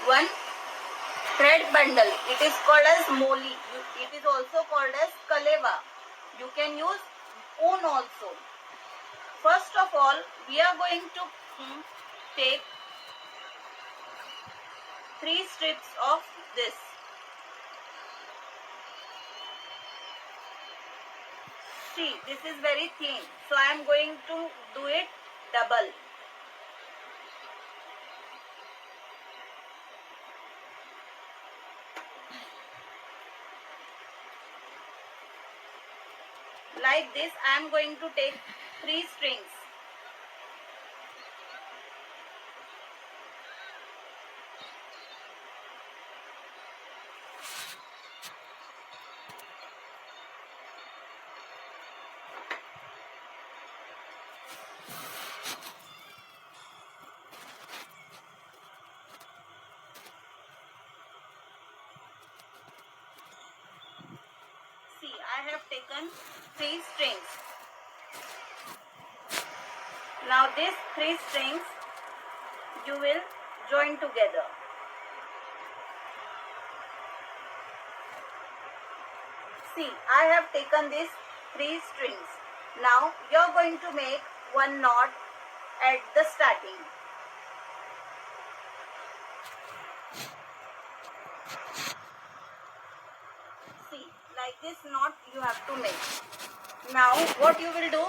one thread bundle. It is called as moli. It is also called as kaleva. You can use un also. First of all, we are going to take 3 strips of this. See, this is very thin, so I am going to do it double. Like this, I am going to take 3 strings. See, I have taken 3 strings. Now these 3 strings you will join together. See, I have taken these 3 strings. Now you are going to make one knot at the starting. See, like this knot you have to make. Now what you will do,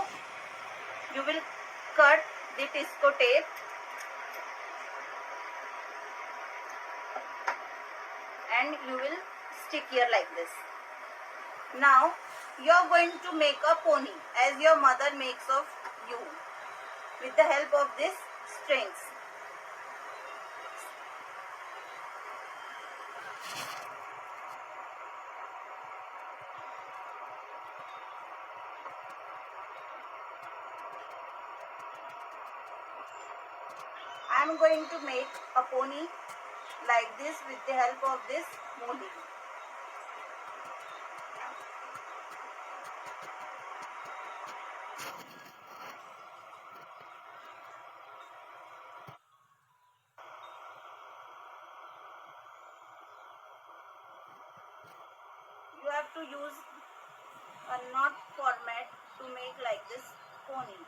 you will cut the Tisco tape and you will stick here like this. Now you are going to make a pony as your mother makes of you with the help of these strings. I am going to make a pony like this with the help of this moli. You have to use a knot format to make like this pony.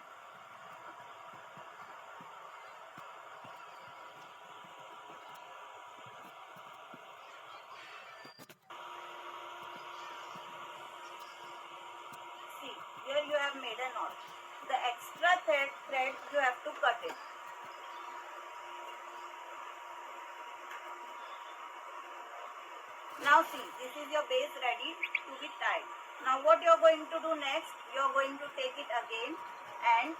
See, here you have made a knot. The extra thread you have to cut it. Now see, this is your base ready to be tied. Now what you are going to do next, you are going to take it again and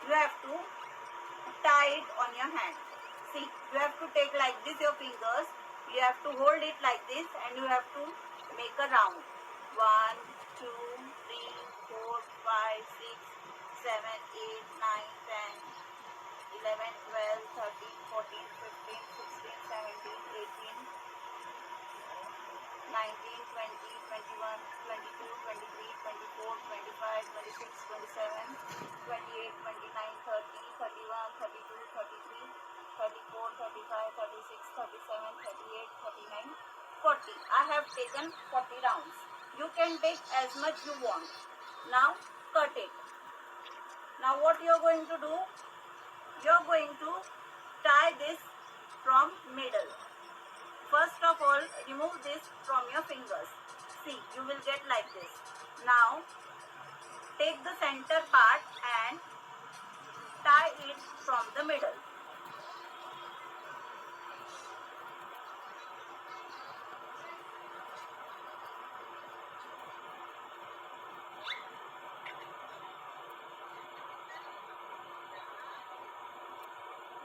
you have to tie it on your hand. See, you have to take like this your fingers, you have to hold it like this and you have to make a round. 1, 2, 3, 4, 5, 6, 7, 8, 9, 10, 11, 12, 13, 14, 15, 16, 17, 18, 19, 20, 21, 22, 23, 24, 25, 26, 27, 28, 29, 30, 31, 32, 33, 34, 35, 36, 37, 38, 39, 40. I have taken 40 rounds. You can take as much you want. Now cut it. Now what you are going to do? You are going to tie this from middle. First of all, remove this from your fingers. See, you will get like this. Now, take the center part and tie it from the middle.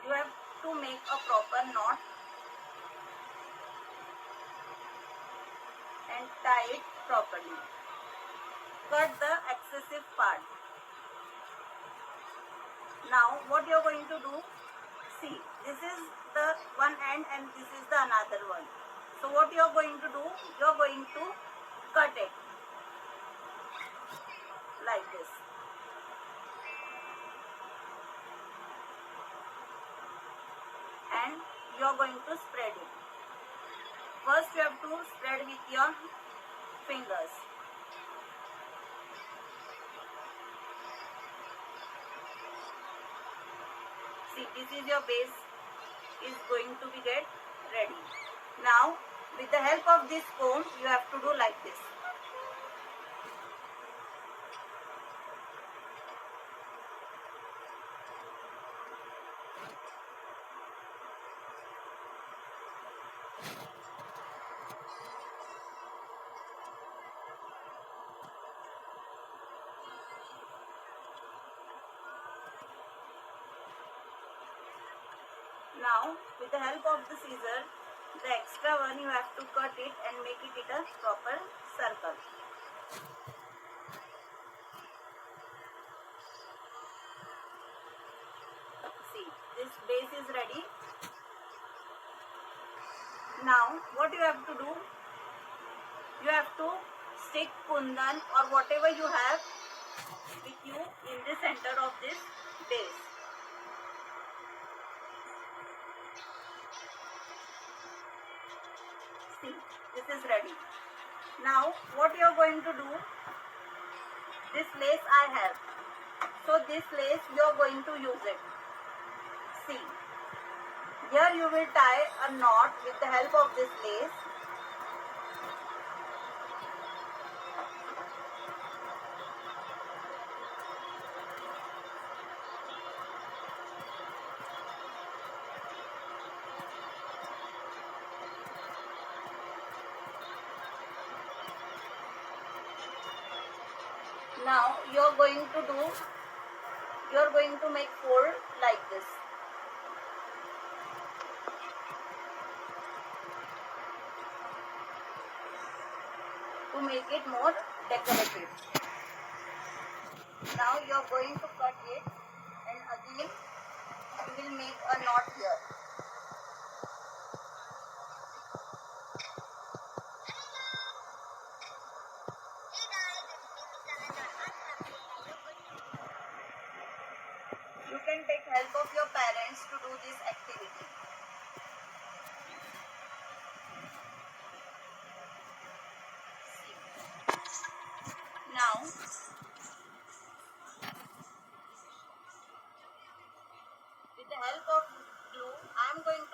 You have to make a proper knot and tie it properly. Cut the excessive part. Now what you are going to do, see, this is the one end and this is the another one. So what you are going to do, you are going to cut it like this. And you are going to spread it. First you have to spread with your fingers. See, this is your base is going to be get ready. Now with the help of this comb you have to do like this. Now with the help of the scissor, the extra one you have to cut it and make it a proper circle. See, this base is ready. Now what you have to do, you have to stick kundan or whatever you have with you in the center of this base. See, this is ready. Now what you are going to do, this lace I have, so this lace you are going to use it. See, here you will tie a knot with the help of this lace. Now you are going to make fold like this. To make it more decorative. Now you are going to cut it and again you will make a knot here. You can take help of your parents to do this activity. Now with the help of glue, I am going to